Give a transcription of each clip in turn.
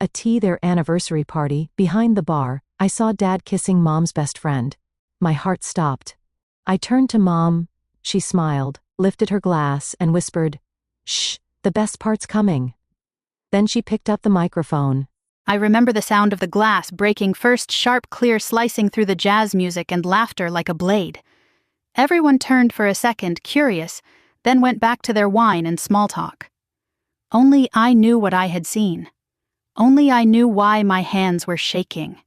a tea their anniversary party, behind the bar, I saw Dad kissing Mom's best friend. My heart stopped. I turned to Mom. She smiled, lifted her glass, and whispered, "Shh, the best part's coming." Then she picked up the microphone. I remember the sound of the glass breaking, first sharp, clear, slicing through the jazz music, and laughter like a blade. Everyone turned for a second, curious, then went back to their wine and small talk. Only I knew what I had seen. Only I knew why my hands were shaking.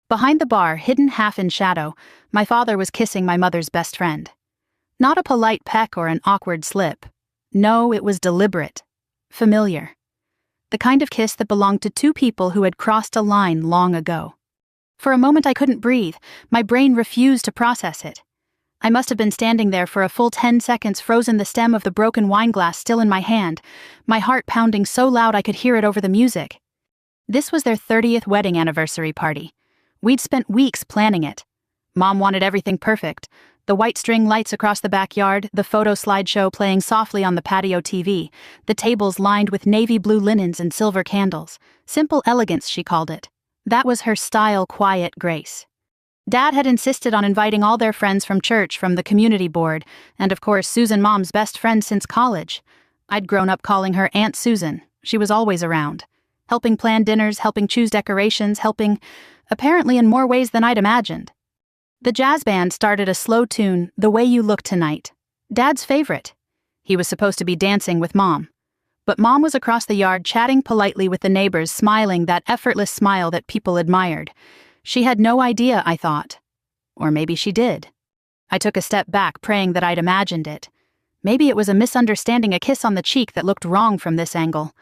Behind the bar, hidden half in shadow, my father was kissing my mother's best friend. Not a polite peck or an awkward slip. No, it was deliberate. Familiar. The kind of kiss that belonged to two people who had crossed a line long ago. For a moment I couldn't breathe. My brain refused to process it. I must have been standing there for a full 10 seconds, frozen, the stem of the broken wine glass still in my hand, my heart pounding so loud I could hear it over the music. This was their 30th wedding anniversary party. We'd spent weeks planning it. Mom wanted everything perfect. The white string lights across the backyard, the photo slideshow playing softly on the patio TV, the tables lined with navy blue linens and silver candles. Simple elegance, she called it. That was her style, quiet grace. Dad had insisted on inviting all their friends from church, from the community board, and of course Susan, Mom's best friend since college. I'd grown up calling her Aunt Susan. She was always around. Helping plan dinners, helping choose decorations, helping, apparently in more ways than I'd imagined. The jazz band started a slow tune, "The Way You Look Tonight," Dad's favorite. He was supposed to be dancing with Mom. But Mom was across the yard chatting politely with the neighbors, smiling that effortless smile that people admired. She had no idea, I thought. Or maybe she did. I took a step back, praying that I'd imagined it. Maybe it was a misunderstanding, a kiss on the cheek that looked wrong from this angle.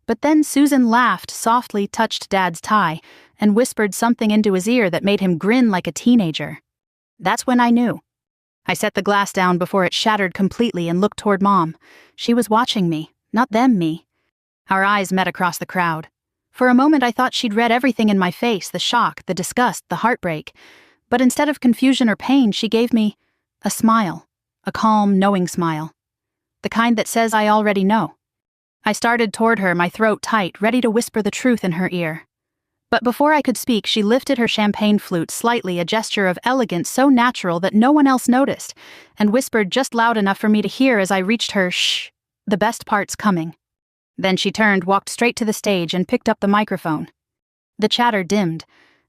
But then Susan laughed, softly touched Dad's tie, and whispered something into his ear that made him grin like a teenager. That's when I knew. I set the glass down before it shattered completely and looked toward Mom. She was watching me, not them, me. Our eyes met across the crowd. For a moment I thought she'd read everything in my face, the shock, the disgust, the heartbreak. But instead of confusion or pain, she gave me a smile, a calm, knowing smile. The kind that says I already know. I started toward her, my throat tight, ready to whisper the truth in her ear. But before I could speak, she lifted her champagne flute slightly, a gesture of elegance so natural that no one else noticed, and whispered just loud enough for me to hear as I reached her, "Shh, the best part's coming." Then she turned, walked straight to the stage, and picked up the microphone. The chatter dimmed.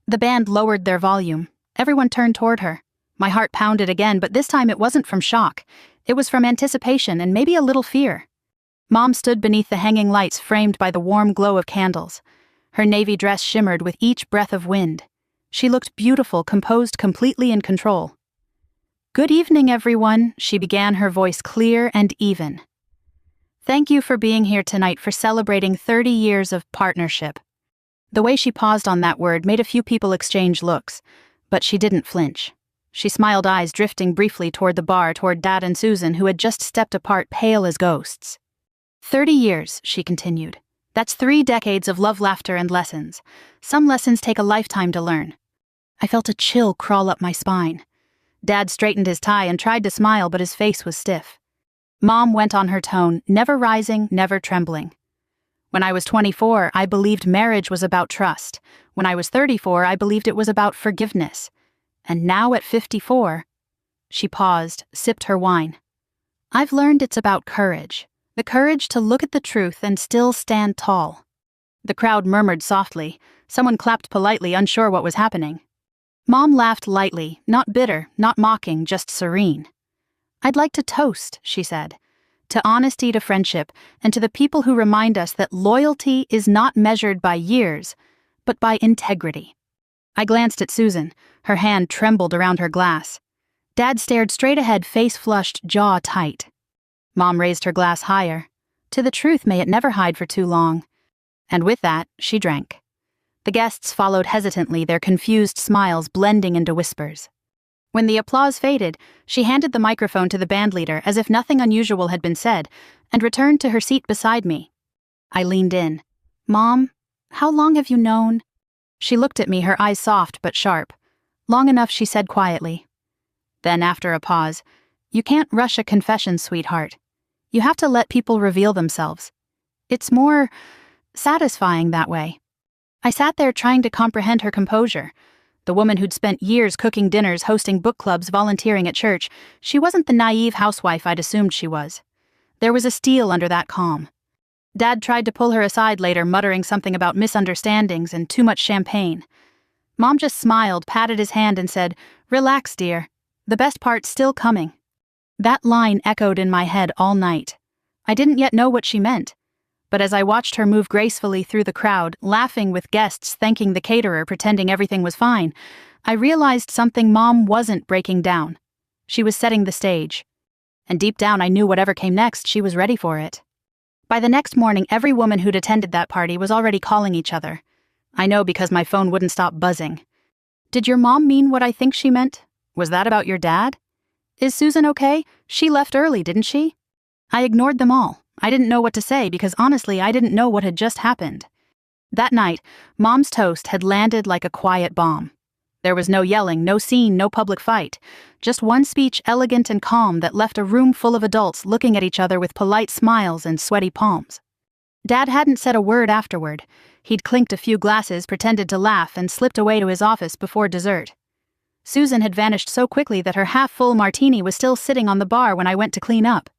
The band lowered their volume. Everyone turned toward her. My heart pounded again, but this time it wasn't from shock. It was from anticipation and maybe a little fear. Mom stood beneath the hanging lights framed by the warm glow of candles. Her navy dress shimmered with each breath of wind. She looked beautiful, composed, completely in control. "Good evening, everyone," she began, her voice clear and even. "Thank you for being here tonight for celebrating 30 years of partnership." The way she paused on that word made a few people exchange looks, but she didn't flinch. She smiled, eyes drifting briefly toward the bar, toward Dad and Susan, who had just stepped apart, pale as ghosts. 30 years, she continued. That's 3 decades of love, laughter, and lessons. Some lessons take a lifetime to learn. I felt a chill crawl up my spine. Dad straightened his tie and tried to smile, but his face was stiff. Mom went on her tone, never rising, never trembling. When I was 24, I believed marriage was about trust. When I was 34, I believed it was about forgiveness. And now at 54, she paused, sipped her wine. I've learned it's about courage. The courage to look at the truth and still stand tall. The crowd murmured softly. Someone clapped politely, unsure what was happening. Mom laughed lightly, not bitter, not mocking, just serene. "I'd like to toast," she said, "to honesty, to friendship, and to the people who remind us that loyalty is not measured by years, but by integrity." I glanced at Susan. Her hand trembled around her glass. Dad stared straight ahead, face flushed, jaw tight. Mom raised her glass higher. To the truth, may it never hide for too long. And with that, she drank. The guests followed hesitantly, their confused smiles blending into whispers. When the applause faded, she handed the microphone to the bandleader as if nothing unusual had been said, and returned to her seat beside me. I leaned in. "Mom, how long have you known?" She looked at me, her eyes soft but sharp. "Long enough," she said quietly. Then, after a pause, "You can't rush a confession, sweetheart. You have to let people reveal themselves. It's more satisfying that way." I sat there trying to comprehend her composure. The woman who'd spent years cooking dinners, hosting book clubs, volunteering at church, she wasn't the naive housewife I'd assumed she was. There was a steel under that calm. Dad tried to pull her aside later, muttering something about misunderstandings and too much champagne. Mom just smiled, patted his hand, and said, "Relax, dear. The best part's still coming." That line echoed in my head all night. I didn't yet know what she meant. But as I watched her move gracefully through the crowd, laughing with guests, thanking the caterer, pretending everything was fine, I realized something. Mom wasn't breaking down. She was setting the stage. And deep down I knew whatever came next, she was ready for it. By the next morning, every woman who'd attended that party was already calling each other. I know because my phone wouldn't stop buzzing. "Did your mom mean what I think she meant? Was that about your dad? Is Susan okay? She left early, didn't she?" I ignored them all. I didn't know what to say because honestly I didn't know what had just happened. That night, Mom's toast had landed like a quiet bomb. There was no yelling, no scene, no public fight. Just one speech, elegant and calm, that left a room full of adults looking at each other with polite smiles and sweaty palms. Dad hadn't said a word afterward. He'd clinked a few glasses, pretended to laugh, and slipped away to his office before dessert. Susan had vanished so quickly that her half-full martini was still sitting on the bar when I went to clean up.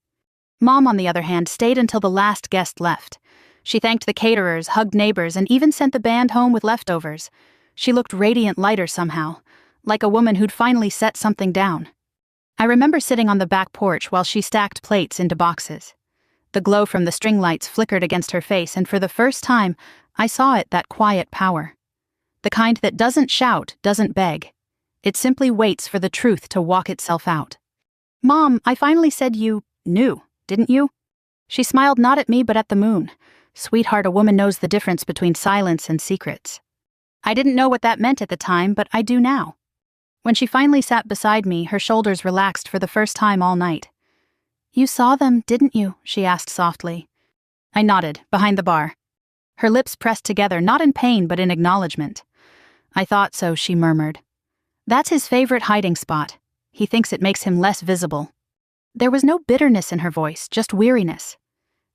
Mom, on the other hand, stayed until the last guest left. She thanked the caterers, hugged neighbors, and even sent the band home with leftovers. She looked radiant lighter somehow, like a woman who'd finally set something down. I remember sitting on the back porch while she stacked plates into boxes. The glow from the string lights flickered against her face, and for the first time, I saw it, that quiet power. The kind that doesn't shout, doesn't beg. It simply waits for the truth to walk itself out. "Mom, I finally said you knew, didn't you?" She smiled, not at me but at the moon. "Sweetheart, a woman knows the difference between silence and secrets." I didn't know what that meant at the time, but I do now. When she finally sat beside me, her shoulders relaxed for the first time all night. "You saw them, didn't you?" she asked softly. I nodded, behind the bar. Her lips pressed together, not in pain but in acknowledgement. "I thought so," she murmured. "That's his favorite hiding spot. He thinks it makes him less visible." There was no bitterness in her voice, just weariness.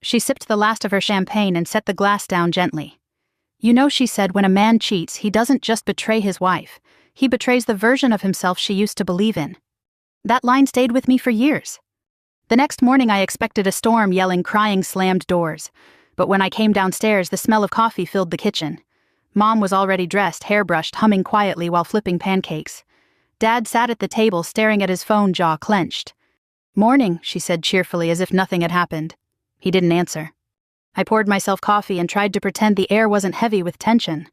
She sipped the last of her champagne and set the glass down gently. "You know," she said, "when a man cheats, he doesn't just betray his wife. He betrays the version of himself she used to believe in." That line stayed with me for years. The next morning I expected a storm, yelling, crying, slammed doors. But when I came downstairs, the smell of coffee filled the kitchen. Mom was already dressed, hairbrushed, humming quietly while flipping pancakes. Dad sat at the table, staring at his phone, jaw clenched. "Morning," she said cheerfully, as if nothing had happened. He didn't answer. I poured myself coffee and tried to pretend the air wasn't heavy with tension.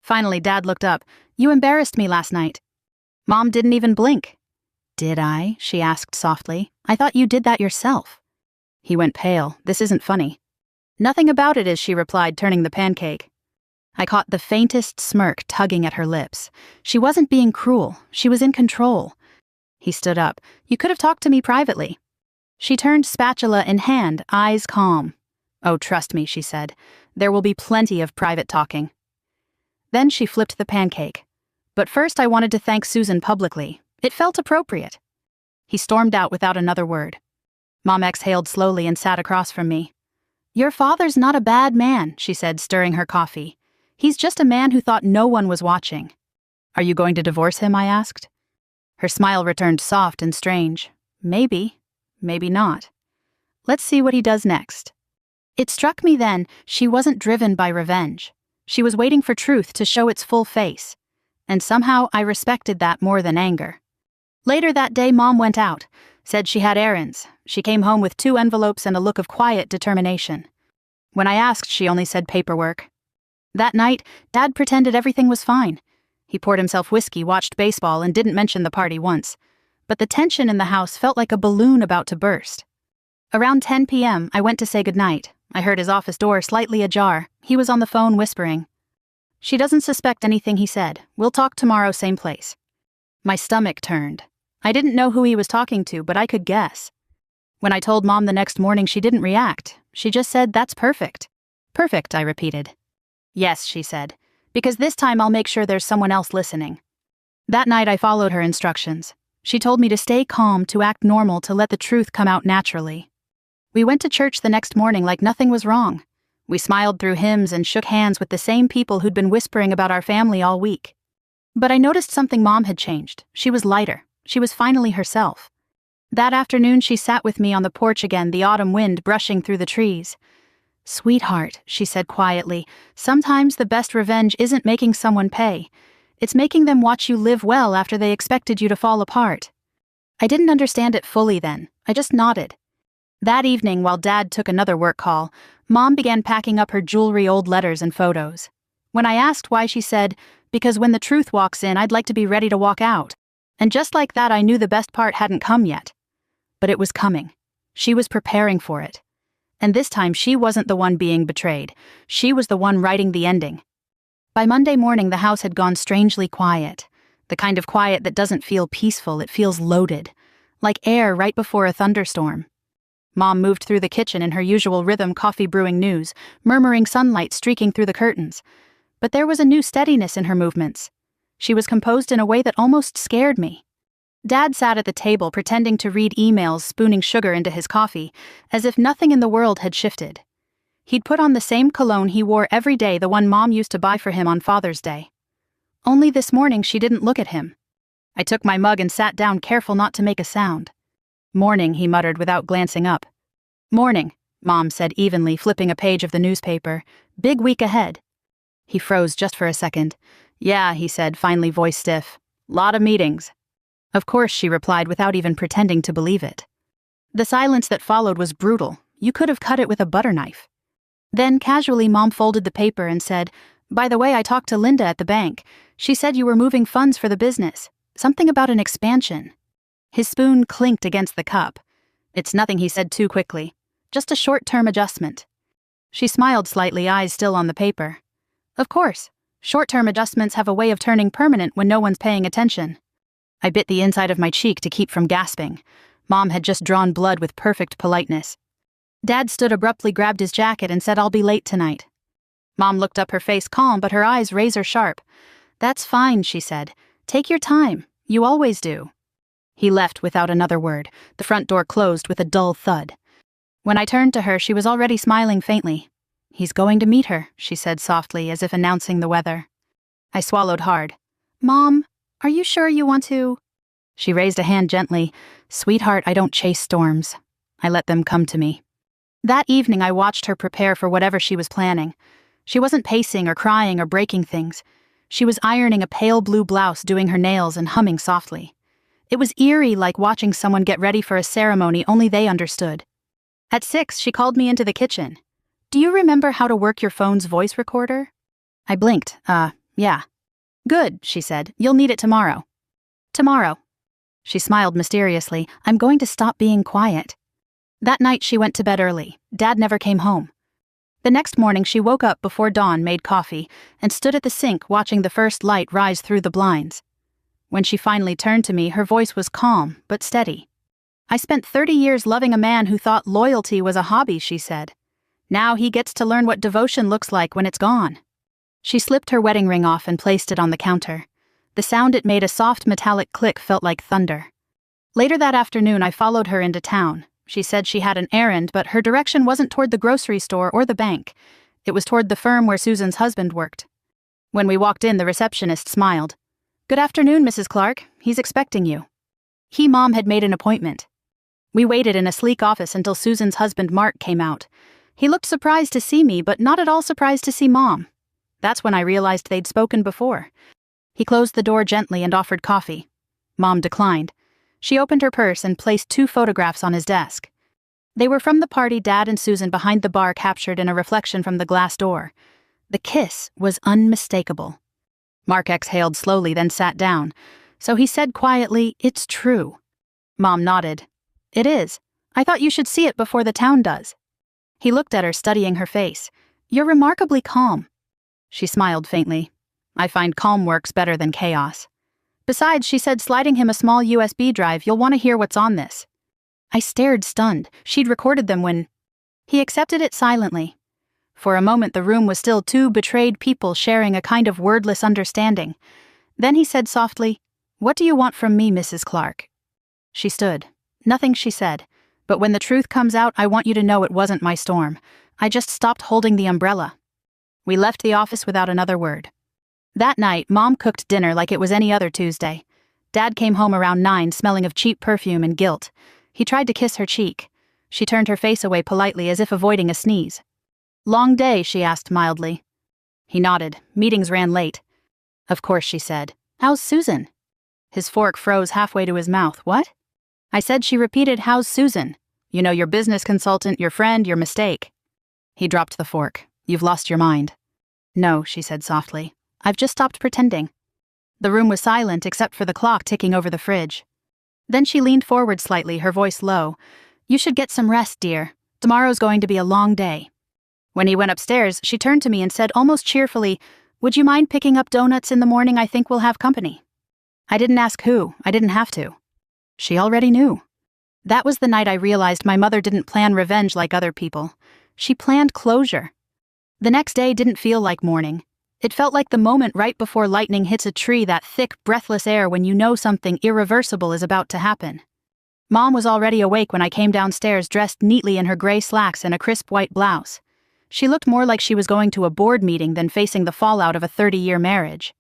Finally, Dad looked up. "You embarrassed me last night." Mom didn't even blink. "Did I?" she asked softly. "I thought you did that yourself." He went pale. "This isn't funny." "Nothing about it is," she replied, turning the pancake. I caught the faintest smirk tugging at her lips. She wasn't being cruel. She was in control. He stood up. "You could have talked to me privately." She turned, spatula in hand, eyes calm. "Oh, trust me," she said. "There will be plenty of private talking." Then she flipped the pancake. "But first I wanted to thank Susan publicly. It felt appropriate." He stormed out without another word. Mom exhaled slowly and sat across from me. "Your father's not a bad man," she said, stirring her coffee. "He's just a man who thought no one was watching." "Are you going to divorce him?" I asked. Her smile returned, soft and strange. "Maybe. Maybe not. Let's see what he does next." It struck me then, she wasn't driven by revenge. She was waiting for truth to show its full face. And somehow I respected that more than anger. Later that day, Mom went out, said she had errands. She came home with 2 envelopes and a look of quiet determination. When I asked, she only said paperwork. That night, Dad pretended everything was fine. He poured himself whiskey, watched baseball, and didn't mention the party once. But the tension in the house felt like a balloon about to burst. Around 10 p.m., I went to say goodnight. I heard his office door slightly ajar. He was on the phone whispering. "She doesn't suspect anything," he said. "We'll talk tomorrow, same place." My stomach turned. I didn't know who he was talking to, but I could guess. When I told Mom the next morning, she didn't react. She just said, "That's perfect." "Perfect," I repeated. "Yes," she said, "because this time I'll make sure there's someone else listening." That night I followed her instructions. She told me to stay calm, to act normal, to let the truth come out naturally. We went to church the next morning like nothing was wrong. We smiled through hymns and shook hands with the same people who'd been whispering about our family all week. But I noticed something Mom had changed. She was lighter. She was finally herself. That afternoon she sat with me on the porch again, the autumn wind brushing through the trees. "Sweetheart," she said quietly, "sometimes the best revenge isn't making someone pay. It's making them watch you live well after they expected you to fall apart." I didn't understand it fully then. I just nodded. That evening, while Dad took another work call, Mom began packing up her jewelry, old letters, and photos. When I asked why, she said, "Because when the truth walks in, I'd like to be ready to walk out." And just like that, I knew the best part hadn't come yet. But it was coming. She was preparing for it. And this time, she wasn't the one being betrayed. She was the one writing the ending. By Monday morning, the house had gone strangely quiet. The kind of quiet that doesn't feel peaceful, it feels loaded. Like air right before a thunderstorm. Mom moved through the kitchen in her usual rhythm, coffee brewing news, murmuring sunlight streaking through the curtains. But there was a new steadiness in her movements. She was composed in a way that almost scared me. Dad sat at the table pretending to read emails, spooning sugar into his coffee, as if nothing in the world had shifted. He'd put on the same cologne he wore every day, the one Mom used to buy for him on Father's Day. Only this morning she didn't look at him. I took my mug and sat down, careful not to make a sound. "Morning," he muttered without glancing up. "Morning," Mom said evenly, flipping a page of the newspaper. "Big week ahead." He froze just for a second. "Yeah," he said, finally voice stiff. "Lot of meetings." "Of course," she replied without even pretending to believe it. The silence that followed was brutal. You could have cut it with a butter knife. Then, casually, Mom folded the paper and said, "By the way, I talked to Linda at the bank. She said you were moving funds for the business. Something about an expansion." His spoon clinked against the cup. "It's nothing," he said too quickly. "Just a short-term adjustment." She smiled slightly, eyes still on the paper. "Of course. Short-term adjustments have a way of turning permanent when no one's paying attention." I bit the inside of my cheek to keep from gasping. Mom had just drawn blood with perfect politeness. Dad stood abruptly, grabbed his jacket, and said, "I'll be late tonight." Mom looked up, her face calm, but her eyes razor-sharp. "That's fine," she said. "Take your time. You always do." He left without another word. The front door closed with a dull thud. When I turned to her, she was already smiling faintly. "He's going to meet her," she said softly, as if announcing the weather. I swallowed hard. "Mom, are you sure you want to?" She raised a hand gently. "Sweetheart, I don't chase storms. I let them come to me." That evening, I watched her prepare for whatever she was planning. She wasn't pacing or crying or breaking things. She was ironing a pale blue blouse, doing her nails, and humming softly. It was eerie, like watching someone get ready for a ceremony only they understood. At 6, she called me into the kitchen. "Do you remember how to work your phone's voice recorder?" I blinked. Yeah. "Good," she said. "You'll need it tomorrow." "Tomorrow." She smiled mysteriously. "I'm going to stop being quiet." That night she went to bed early. Dad never came home. The next morning she woke up before dawn, made coffee, and stood at the sink watching the first light rise through the blinds. When she finally turned to me, her voice was calm but steady. "I spent 30 years loving a man who thought loyalty was a hobby," she said. "Now he gets to learn what devotion looks like when it's gone." She slipped her wedding ring off and placed it on the counter. The sound it made, a soft metallic click, felt like thunder. Later that afternoon, I followed her into town. She said she had an errand, but her direction wasn't toward the grocery store or the bank. It was toward the firm where Susan's husband worked. When we walked in, the receptionist smiled. "Good afternoon, Mrs. Clark. He's expecting you." Mom had made an appointment. We waited in a sleek office until Susan's husband, Mark, came out. He looked surprised to see me, but not at all surprised to see Mom. That's when I realized they'd spoken before. He closed the door gently and offered coffee. Mom declined. She opened her purse and placed 2 photographs on his desk. They were from the party Dad and Susan behind the bar captured in a reflection from the glass door. The kiss was unmistakable. Mark exhaled slowly, then sat down. So he said quietly, "It's true." Mom nodded. "It is. I thought you should see it before the town does." He looked at her, studying her face. "You're remarkably calm." She smiled faintly. "I find calm works better than chaos." "Besides," she said, sliding him a small USB drive, "you'll want to hear what's on this." I stared, stunned. She'd recorded them when... He accepted it silently. For a moment, the room was still 2 betrayed people sharing a kind of wordless understanding. Then he said softly, "What do you want from me, Mrs. Clark?" She stood. Nothing, she said. "But when the truth comes out, I want you to know it wasn't my storm. I just stopped holding the umbrella. We left the office without another word. That night, Mom cooked dinner like it was any other Tuesday. Dad came home around 9, smelling of cheap perfume and guilt. He tried to kiss her cheek. She turned her face away politely as if avoiding a sneeze. "Long day?" she asked mildly. He nodded. Meetings ran late. "Of course," she said. "How's Susan?" His fork froze halfway to his mouth. "What?" I said. She repeated, "How's Susan? You know, your business consultant, your friend, your mistake." He dropped the fork. "You've lost your mind." "No," she said softly. "I've just stopped pretending." The room was silent except for the clock ticking over the fridge. Then she leaned forward slightly, her voice low. "You should get some rest, dear. Tomorrow's going to be a long day." When he went upstairs, she turned to me and said almost cheerfully, "Would you mind picking up donuts in the morning? I think we'll have company." I didn't ask who. I didn't have to. She already knew. That was the night I realized my mother didn't plan revenge like other people. She planned closure. The next day didn't feel like morning. It felt like the moment right before lightning hits a tree, that thick, breathless air when you know something irreversible is about to happen. Mom was already awake when I came downstairs, dressed neatly in her gray slacks and a crisp white blouse. She looked more like she was going to a board meeting than facing the fallout of a 30-year marriage.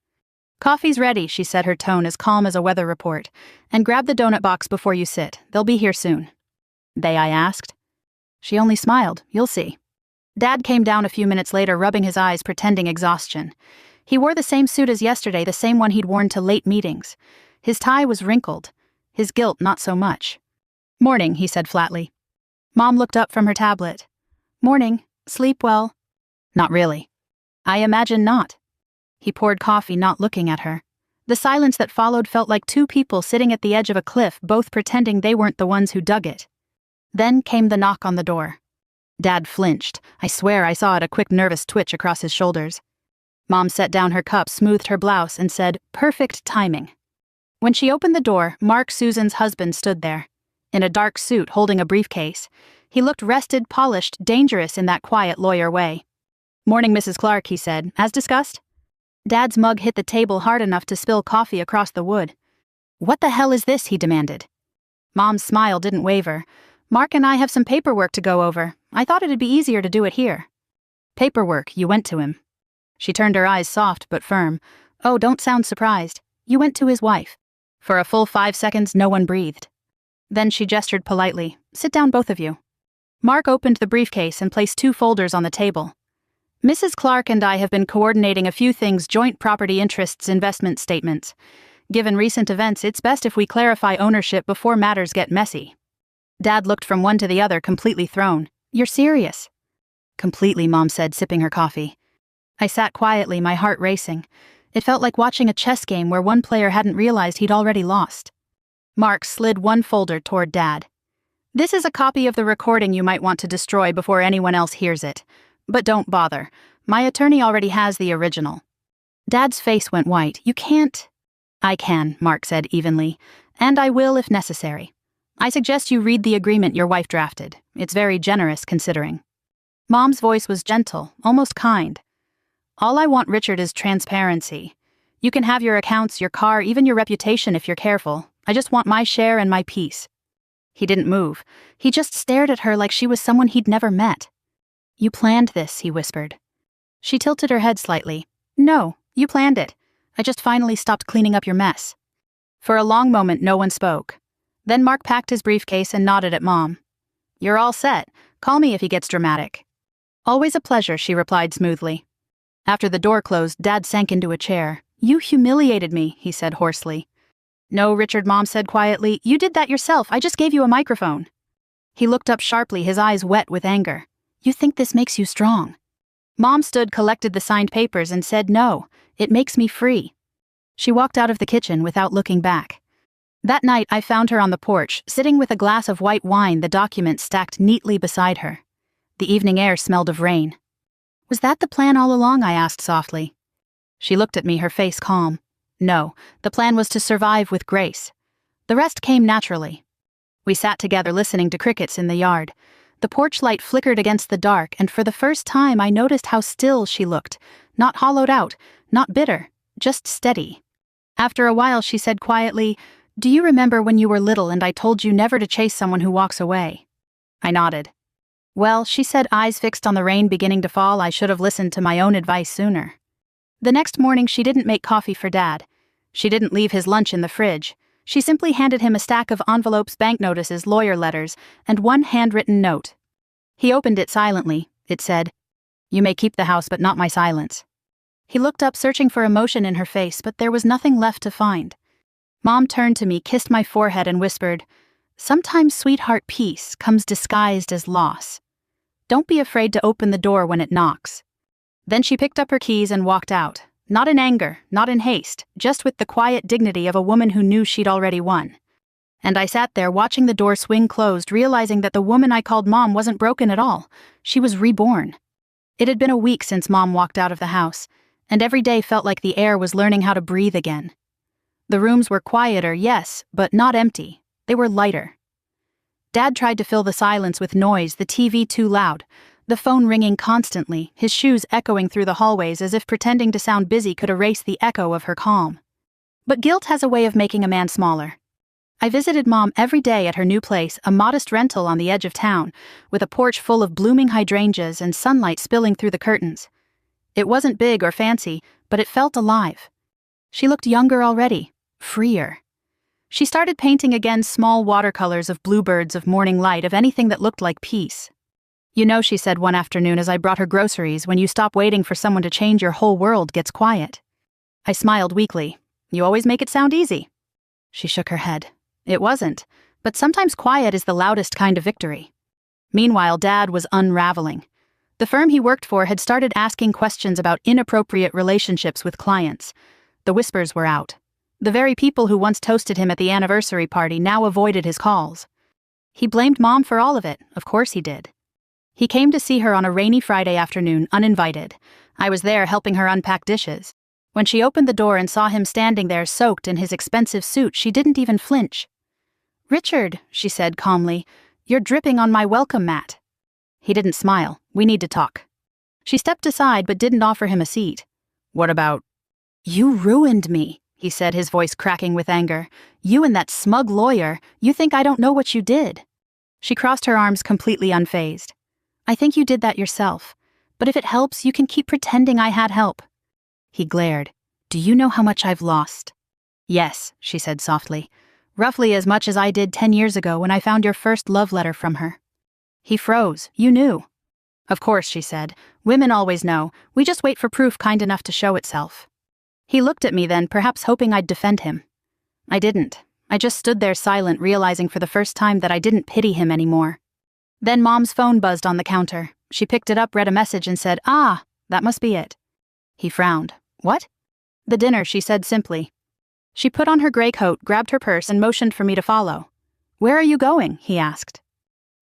"Coffee's ready," she said, her tone as calm as a weather report. "And grab the donut box before you sit. They'll be here soon." "They?" I asked. She only smiled. "You'll see." Dad came down a few minutes later, rubbing his eyes, pretending exhaustion. He wore the same suit as yesterday, the same one he'd worn to late meetings. His tie was wrinkled. His guilt not so much. "Morning," he said flatly. Mom looked up from her tablet. "Morning. Sleep well?" "Not really." "I imagine not." He poured coffee, not looking at her. The silence that followed felt like two people sitting at the edge of a cliff, both pretending they weren't the ones who dug it. Then came the knock on the door. Dad flinched. I swear I saw it, a quick nervous twitch across his shoulders. Mom set down her cup, smoothed her blouse, and said, "Perfect timing." When she opened the door, Mark, Susan's husband, stood there. In a dark suit, holding a briefcase. He looked rested, polished, dangerous in that quiet lawyer way. "Morning, Mrs. Clark," he said, "as discussed." Dad's mug hit the table hard enough to spill coffee across the wood. "What the hell is this?" he demanded. Mom's smile didn't waver. "Mark and I have some paperwork to go over. I thought it'd be easier to do it here." "Paperwork? You went to him?" She turned her eyes soft but firm. "Oh, don't sound surprised. You went to his wife." For a full 5 seconds, no one breathed. Then she gestured politely. "Sit down, both of you." Mark opened the briefcase and placed 2 folders on the table. "Mrs. Clark and I have been coordinating a few things: joint property interests, investment statements. Given recent events, it's best if we clarify ownership before matters get messy." Dad looked from one to the other, completely thrown. "You're serious?" "Completely," Mom said, sipping her coffee. I sat quietly, my heart racing. It felt like watching a chess game where one player hadn't realized he'd already lost. Mark slid one folder toward Dad. "This is a copy of the recording you might want to destroy before anyone else hears it. But don't bother. My attorney already has the original." Dad's face went white. "You can't." "I can," Mark said evenly. "And I will if necessary. I suggest you read the agreement your wife drafted. It's very generous considering." Mom's voice was gentle, almost kind. "All I want, Richard, is transparency. You can have your accounts, your car, even your reputation if you're careful. I just want my share and my peace." He didn't move. He just stared at her like she was someone he'd never met. "You planned this," he whispered. She tilted her head slightly. "No, you planned it. I just finally stopped cleaning up your mess." For a long moment, no one spoke. Then Mark packed his briefcase and nodded at Mom. "You're all set. Call me if he gets dramatic." "Always a pleasure," she replied smoothly. After the door closed, Dad sank into a chair. "You humiliated me," he said hoarsely. "No, Richard," Mom said quietly. "You did that yourself. I just gave you a microphone." He looked up sharply, his eyes wet with anger. "You think this makes you strong?" Mom stood, collected the signed papers, and said, "No, it makes me free." She walked out of the kitchen without looking back. That night, I found her on the porch, sitting with a glass of white wine, the document stacked neatly beside her. The evening air smelled of rain. "Was that the plan all along?" I asked softly. She looked at me, her face calm. "No, the plan was to survive with grace. The rest came naturally." We sat together listening to crickets in the yard. The porch light flickered against the dark, and for the first time I noticed how still she looked. Not hollowed out, not bitter, just steady. After a while she said quietly, "Do you remember when you were little and I told you never to chase someone who walks away?" I nodded. Well, she said, eyes fixed on the rain beginning to fall. I should have listened to my own advice sooner. The next morning, she didn't make coffee for Dad. She didn't leave his lunch in the fridge. She simply handed him a stack of envelopes, bank notices, lawyer letters, and one handwritten note. He opened it silently. It said, "You may keep the house, but not my silence." He looked up, searching for emotion in her face, but there was nothing left to find. Mom turned to me, kissed my forehead, and whispered, "Sometimes, sweetheart, peace comes disguised as loss. Don't be afraid to open the door when it knocks." Then she picked up her keys and walked out, not in anger, not in haste, just with the quiet dignity of a woman who knew she'd already won. And I sat there watching the door swing closed, realizing that the woman I called Mom wasn't broken at all. She was reborn. It had been a week since Mom walked out of the house, and every day felt like the air was learning how to breathe again. The rooms were quieter, yes, but not empty. They were lighter. Dad tried to fill the silence with noise, the TV too loud, the phone ringing constantly, his shoes echoing through the hallways as if pretending to sound busy could erase the echo of her calm. But guilt has a way of making a man smaller. I visited Mom every day at her new place, a modest rental on the edge of town, with a porch full of blooming hydrangeas and sunlight spilling through the curtains. It wasn't big or fancy, but it felt alive. She looked younger already, freer. She started painting again, small watercolors of bluebirds, of morning light, of anything that looked like peace. "You know," she said one afternoon as I brought her groceries, "when you stop waiting for someone to change, your whole world gets quiet." I smiled weakly. "You always make it sound easy." She shook her head. It wasn't, but sometimes quiet is the loudest kind of victory. Meanwhile, Dad was unraveling. The firm he worked for had started asking questions about inappropriate relationships with clients. The whispers were out. The very people who once toasted him at the anniversary party now avoided his calls. He blamed Mom for all of it, of course he did. He came to see her on a rainy Friday afternoon, uninvited. I was there helping her unpack dishes. When she opened the door and saw him standing there soaked in his expensive suit, she didn't even flinch. "Richard," she said calmly, "you're dripping on my welcome mat." He didn't smile. "We need to talk." She stepped aside but didn't offer him a seat. "What about—" "You ruined me," he said, his voice cracking with anger. "You and that smug lawyer, you think I don't know what you did." She crossed her arms, completely unfazed. "I think you did that yourself. But if it helps, you can keep pretending I had help." He glared. "Do you know how much I've lost?" "Yes," she said softly. "Roughly as much as I did 10 years ago when I found your first love letter from her." He froze. "You knew." "Of course," she said. "Women always know. We just wait for proof kind enough to show itself." He looked at me then, perhaps hoping I'd defend him. I didn't. I just stood there silent, realizing for the first time that I didn't pity him anymore. Then Mom's phone buzzed on the counter. She picked it up, read a message, and said, "Ah, that must be it." He frowned. "What?" "The dinner," she said simply. She put on her gray coat, grabbed her purse, and motioned for me to follow. "Where are you going?" he asked.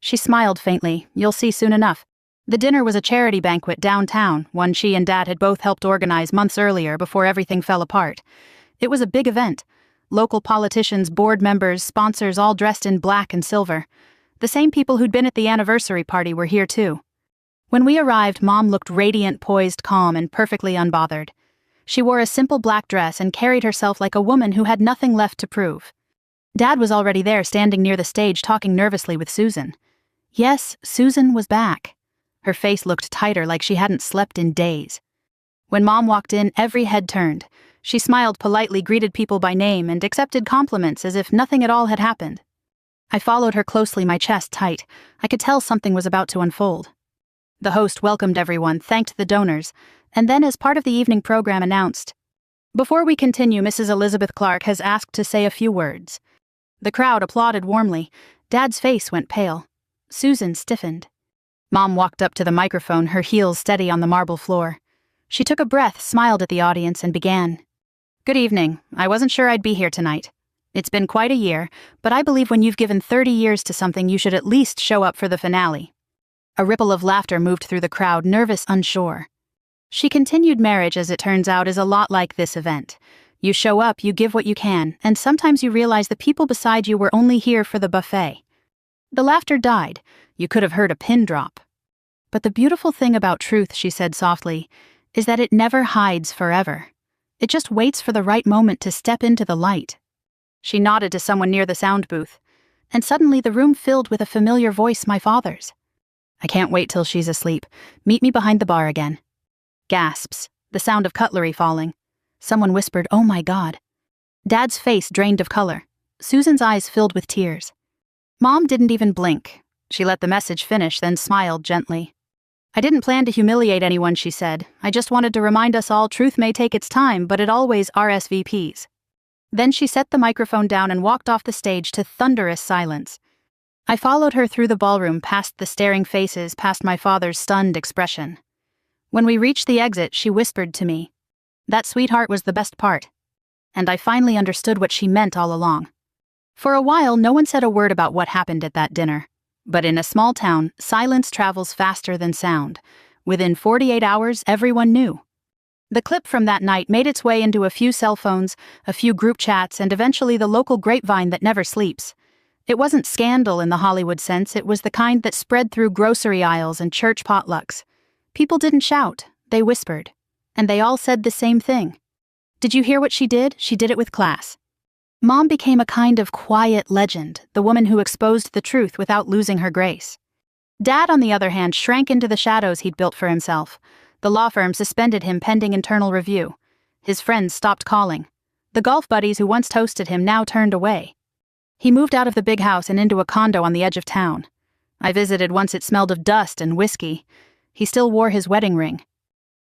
She smiled faintly. "You'll see soon enough." The dinner was a charity banquet downtown, one she and Dad had both helped organize months earlier before everything fell apart. It was a big event. Local politicians, board members, sponsors, all dressed in black and silver. The same people who'd been at the anniversary party were here too. When we arrived, Mom looked radiant, poised, calm, and perfectly unbothered. She wore a simple black dress and carried herself like a woman who had nothing left to prove. Dad was already there, standing near the stage, talking nervously with Susan. Yes, Susan was back. Her face looked tighter, like she hadn't slept in days. When Mom walked in, every head turned. She smiled politely, greeted people by name, and accepted compliments as if nothing at all had happened. I followed her closely, my chest tight. I could tell something was about to unfold. The host welcomed everyone, thanked the donors, and then, as part of the evening program, announced, "Before we continue, Mrs. Elizabeth Clark has asked to say a few words." The crowd applauded warmly. Dad's face went pale. Susan stiffened. Mom walked up to the microphone, her heels steady on the marble floor. She took a breath, smiled at the audience, and began. "Good evening. I wasn't sure I'd be here tonight. It's been quite a year, but I believe when you've given 30 years to something, you should at least show up for the finale." A ripple of laughter moved through the crowd, nervous, unsure. She continued, "Marriage, as it turns out, is a lot like this event. You show up, you give what you can, and sometimes you realize the people beside you were only here for the buffet." The laughter died. You could have heard a pin drop. "But the beautiful thing about truth," she said softly, "is that it never hides forever. It just waits for the right moment to step into the light." She nodded to someone near the sound booth, and suddenly the room filled with a familiar voice, my father's. I can't wait till she's asleep. Meet me behind the bar again. Gasps. The sound of cutlery falling. Someone whispered, "Oh my God." Dad's face drained of color. Susan's eyes filled with tears. Mom didn't even blink. She let the message finish, then smiled gently. "I didn't plan to humiliate anyone," she said. "I just wanted to remind us all truth may take its time, but it always RSVPs." Then she set the microphone down and walked off the stage to thunderous silence. I followed her through the ballroom, past the staring faces, past my father's stunned expression. When we reached the exit, she whispered to me, "That sweetheart was the best part." And I finally understood what she meant all along. For a while, no one said a word about what happened at that dinner. But in a small town, silence travels faster than sound. Within 48 hours, everyone knew. The clip from that night made its way into a few cell phones, a few group chats, and eventually the local grapevine that never sleeps. It wasn't scandal in the Hollywood sense, it was the kind that spread through grocery aisles and church potlucks. People didn't shout, they whispered. And they all said the same thing. "Did you hear what she did? She did it with class." Mom became a kind of quiet legend, the woman who exposed the truth without losing her grace. Dad, on the other hand, shrank into the shadows he'd built for himself. The law firm suspended him pending internal review. His friends stopped calling. The golf buddies who once toasted him now turned away. He moved out of the big house and into a condo on the edge of town. I visited once it smelled of dust and whiskey. He still wore his wedding ring.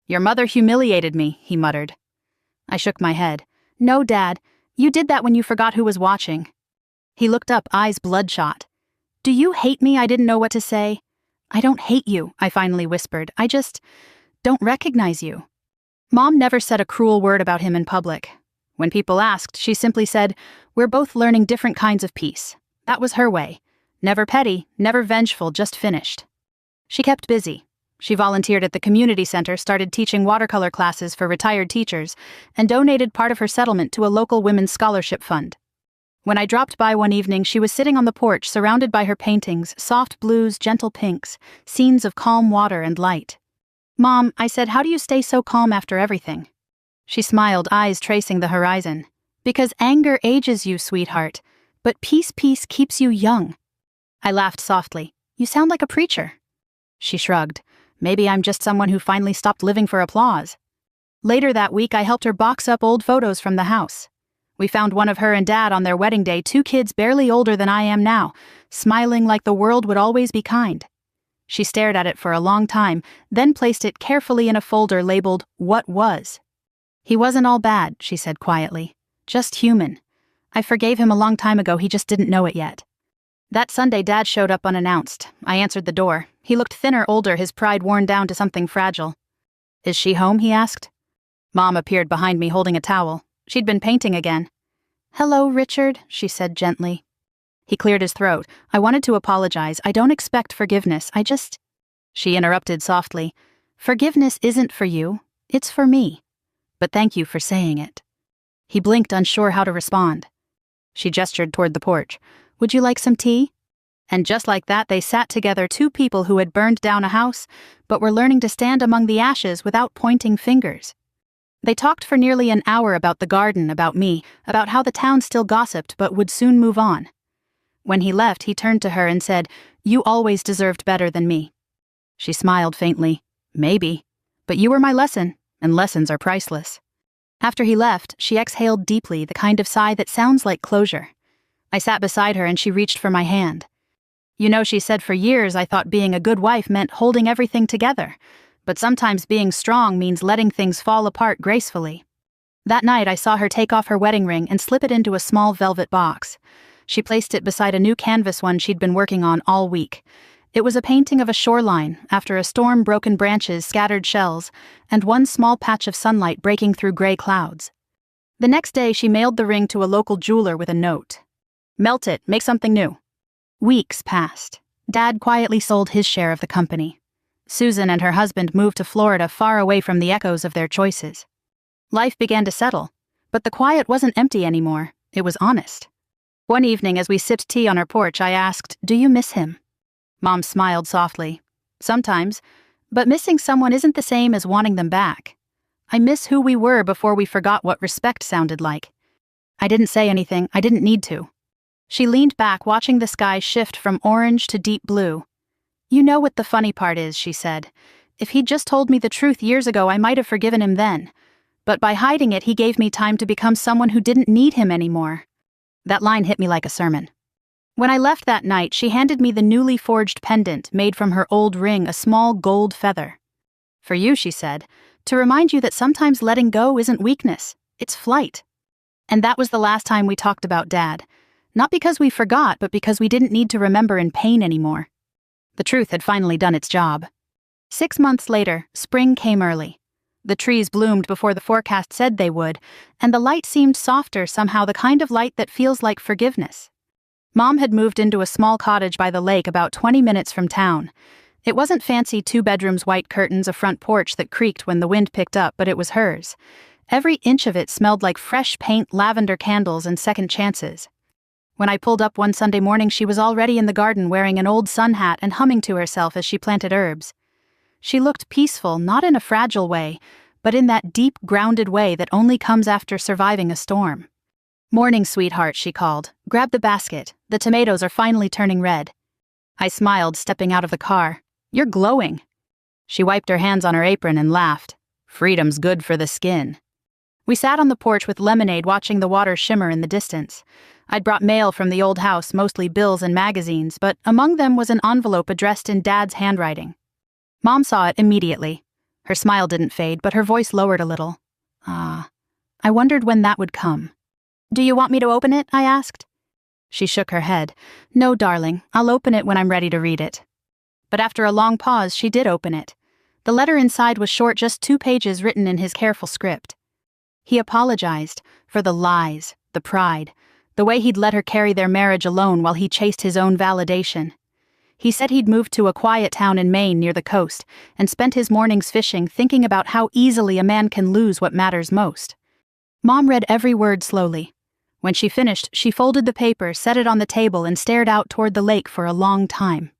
"Your mother humiliated me," he muttered. I shook my head. "No, Dad. You did that when you forgot who was watching." He looked up, eyes bloodshot. "Do you hate me?" I didn't know what to say. "I don't hate you," I finally whispered. "I just don't recognize you." Mom never said a cruel word about him in public. When people asked, she simply said, "We're both learning different kinds of peace." That was her way. Never petty, never vengeful, just finished. She kept busy. She volunteered at the community center, started teaching watercolor classes for retired teachers, and donated part of her settlement to a local women's scholarship fund. When I dropped by one evening, she was sitting on the porch, surrounded by her paintings, soft blues, gentle pinks, scenes of calm water and light. "Mom," I said, "how do you stay so calm after everything?" She smiled, eyes tracing the horizon. "Because anger ages you, sweetheart, but peace keeps you young." I laughed softly. "You sound like a preacher." She shrugged. "Maybe I'm just someone who finally stopped living for applause." Later that week, I helped her box up old photos from the house. We found one of her and Dad on their wedding day, 2 kids barely older than I am now, smiling like the world would always be kind. She stared at it for a long time, then placed it carefully in a folder labeled, "What Was?" "He wasn't all bad," she said quietly. "Just human. I forgave him a long time ago, he just didn't know it yet." That Sunday, Dad showed up unannounced. I answered the door. He looked thinner, older, his pride worn down to something fragile. "Is she home?" he asked. Mom appeared behind me holding a towel. She'd been painting again. "Hello, Richard," she said gently. He cleared his throat. "I wanted to apologize. I don't expect forgiveness. She interrupted softly. "Forgiveness isn't for you. It's for me. But thank you for saying it." He blinked, unsure how to respond. She gestured toward the porch. "Would you like some tea?" And just like that, they sat together, 2 people who had burned down a house, but were learning to stand among the ashes without pointing fingers. They talked for nearly an hour about the garden, about me, about how the town still gossiped but would soon move on. When he left, he turned to her and said, "You always deserved better than me." She smiled faintly. "Maybe. But you were my lesson, and lessons are priceless." After he left, she exhaled deeply, the kind of sigh that sounds like closure. I sat beside her and she reached for my hand. "You know," she said, "for years I thought being a good wife meant holding everything together. But sometimes being strong means letting things fall apart gracefully." That night I saw her take off her wedding ring and slip it into a small velvet box. She placed it beside a new canvas one she'd been working on all week. It was a painting of a shoreline, after a storm, broken branches, scattered shells, and one small patch of sunlight breaking through gray clouds. The next day she mailed the ring to a local jeweler with a note. "Melt it, make something new." Weeks passed. Dad quietly sold his share of the company. Susan and her husband moved to Florida, far away from the echoes of their choices. Life began to settle, but the quiet wasn't empty anymore, it was honest. One evening as we sipped tea on our porch, I asked, "Do you miss him?" Mom smiled softly. "Sometimes, but missing someone isn't the same as wanting them back. I miss who we were before we forgot what respect sounded like." I didn't say anything, I didn't need to. She leaned back, watching the sky shift from orange to deep blue. You know what the funny part is, she said. If he'd just told me the truth years ago, I might have forgiven him then. But by hiding it, he gave me time to become someone who didn't need him anymore. That line hit me like a sermon. When I left that night, she handed me the newly forged pendant made from her old ring, a small gold feather. For you, she said, to remind you that sometimes letting go isn't weakness, it's flight. And that was the last time we talked about Dad. Not because we forgot, but because we didn't need to remember in pain anymore. The truth had finally done its job. 6 months later, spring came early. The trees bloomed before the forecast said they would, and the light seemed softer somehow, the kind of light that feels like forgiveness. Mom had moved into a small cottage by the lake about 20 minutes from town. It wasn't fancy 2 bedrooms, white curtains, a front porch that creaked when the wind picked up, but it was hers. Every inch of it smelled like fresh paint, lavender candles, and second chances. When I pulled up one Sunday morning, she was already in the garden wearing an old sun hat and humming to herself as she planted herbs. She looked peaceful, not in a fragile way, but in that deep, grounded way that only comes after surviving a storm. "Morning, sweetheart," she called. "Grab the basket. The tomatoes are finally turning red." I smiled, stepping out of the car. "You're glowing." She wiped her hands on her apron and laughed. "Freedom's good for the skin." We sat on the porch with lemonade, watching the water shimmer in the distance. I'd brought mail from the old house, mostly bills and magazines, but among them was an envelope addressed in Dad's handwriting. Mom saw it immediately. Her smile didn't fade, but her voice lowered a little. I wondered when that would come. "Do you want me to open it?" I asked. She shook her head. "No, darling, I'll open it when I'm ready to read it." But after a long pause, she did open it. The letter inside was short, just 2 pages written in his careful script. He apologized for the lies, the pride, the way he'd let her carry their marriage alone while he chased his own validation. He said he'd moved to a quiet town in Maine near the coast and spent his mornings fishing, thinking about how easily a man can lose what matters most. Mom read every word slowly. When she finished, she folded the paper, set it on the table, and stared out toward the lake for a long time.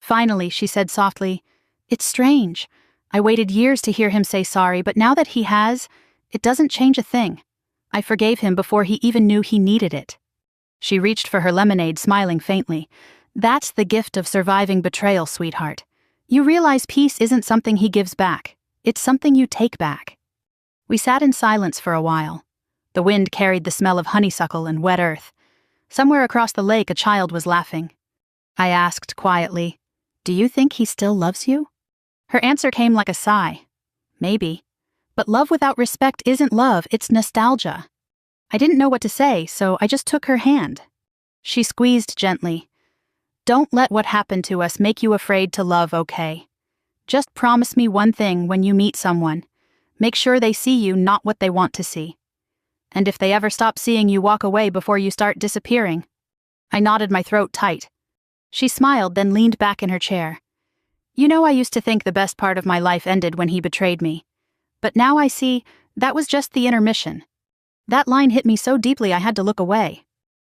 Finally, she said softly, "It's strange. I waited years to hear him say sorry, but now that he has, it doesn't change a thing. I forgave him before he even knew he needed it." She reached for her lemonade, smiling faintly. "That's the gift of surviving betrayal, sweetheart. You realize peace isn't something he gives back. It's something you take back." We sat in silence for a while. The wind carried the smell of honeysuckle and wet earth. Somewhere across the lake, a child was laughing. I asked quietly, "Do you think he still loves you?" Her answer came like a sigh. "Maybe. But love without respect isn't love, it's nostalgia." I didn't know what to say, so I just took her hand. She squeezed gently. "Don't let what happened to us make you afraid to love, okay? Just promise me one thing when you meet someone. Make sure they see you, not what they want to see. And if they ever stop seeing you, walk away before you start disappearing." I nodded, my throat tight. She smiled, then leaned back in her chair. "You know, I used to think the best part of my life ended when he betrayed me. But now I see that was just the intermission." That line hit me so deeply I had to look away.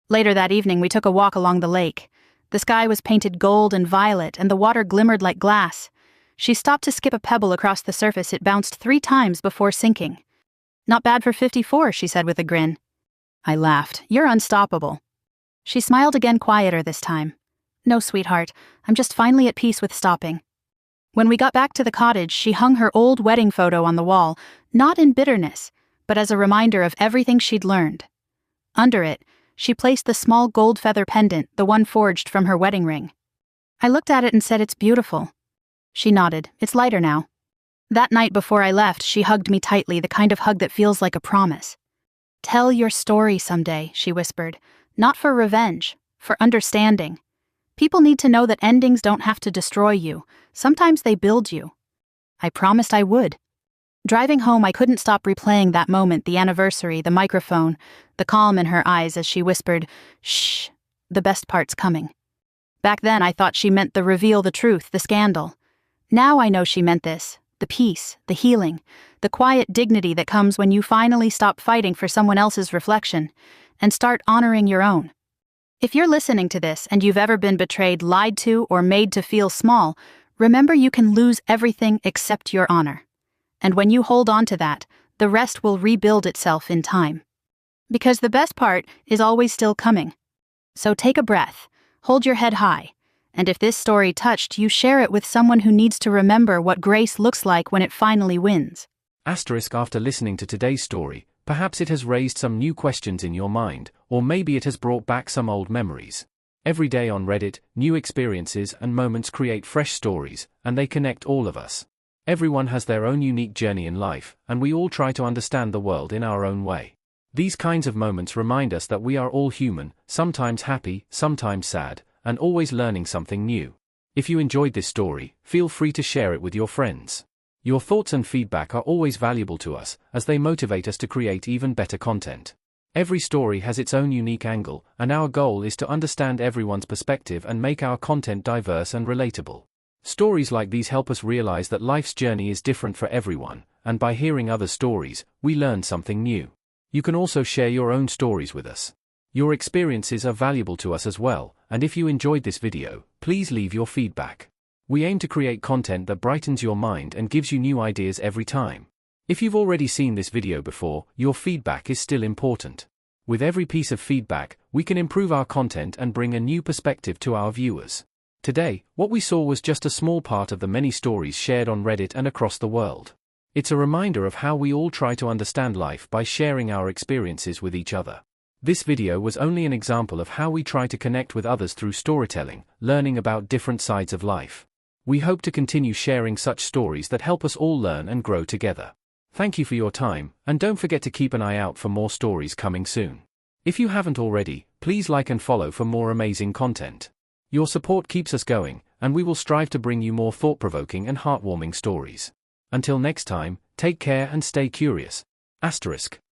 Later that evening, we took a walk along the lake. The sky was painted gold and violet, and the water glimmered like glass. She stopped to skip a pebble across the surface. It bounced 3 times before sinking. "Not bad for 54, she said with a grin. I laughed. "You're unstoppable." She smiled again, quieter this time. "No, sweetheart, I'm just finally at peace with stopping." When we got back to the cottage, she hung her old wedding photo on the wall, not in bitterness, but as a reminder of everything she'd learned. Under it, she placed the small gold feather pendant, the one forged from her wedding ring. I looked at it and said, "It's beautiful." She nodded. "It's lighter now." That night before I left, she hugged me tightly, the kind of hug that feels like a promise. "Tell your story someday," she whispered. "Not for revenge, for understanding. People need to know that endings don't have to destroy you. Sometimes they build you." I promised I would. Driving home, I couldn't stop replaying that moment, the anniversary, the microphone, the calm in her eyes as she whispered, "Shh, the best part's coming." Back then, I thought she meant the reveal, the truth, the scandal. Now I know she meant this, the peace, the healing, the quiet dignity that comes when you finally stop fighting for someone else's reflection and start honoring your own. If you're listening to this and you've ever been betrayed, lied to, or made to feel small, remember you can lose everything except your honor. And when you hold on to that, the rest will rebuild itself in time. Because the best part is always still coming. So take a breath, hold your head high, And if this story touched you, share it with someone who needs to remember what grace looks like when it finally wins. After listening to today's story, perhaps it has raised some new questions in your mind, or maybe it has brought back some old memories. Every day on Reddit, new experiences and moments create fresh stories, and they connect all of us. Everyone has their own unique journey in life, and we all try to understand the world in our own way. These kinds of moments remind us that we are all human, sometimes happy, sometimes sad, and always learning something new. If you enjoyed this story, feel free to share it with your friends. Your thoughts and feedback are always valuable to us, as they motivate us to create even better content. Every story has its own unique angle, and our goal is to understand everyone's perspective and make our content diverse and relatable. Stories like these help us realize that life's journey is different for everyone, and by hearing other stories, we learn something new. You can also share your own stories with us. Your experiences are valuable to us as well, and if you enjoyed this video, please leave your feedback. We aim to create content that brightens your mind and gives you new ideas every time. If you've already seen this video before, your feedback is still important. With every piece of feedback, we can improve our content and bring a new perspective to our viewers. Today, what we saw was just a small part of the many stories shared on Reddit and across the world. It's a reminder of how we all try to understand life by sharing our experiences with each other. This video was only an example of how we try to connect with others through storytelling, learning about different sides of life. We hope to continue sharing such stories that help us all learn and grow together. Thank you for your time, and don't forget to keep an eye out for more stories coming soon. If you haven't already, please like and follow for more amazing content. Your support keeps us going, and we will strive to bring you more thought-provoking and heartwarming stories. Until next time, take care and stay curious. **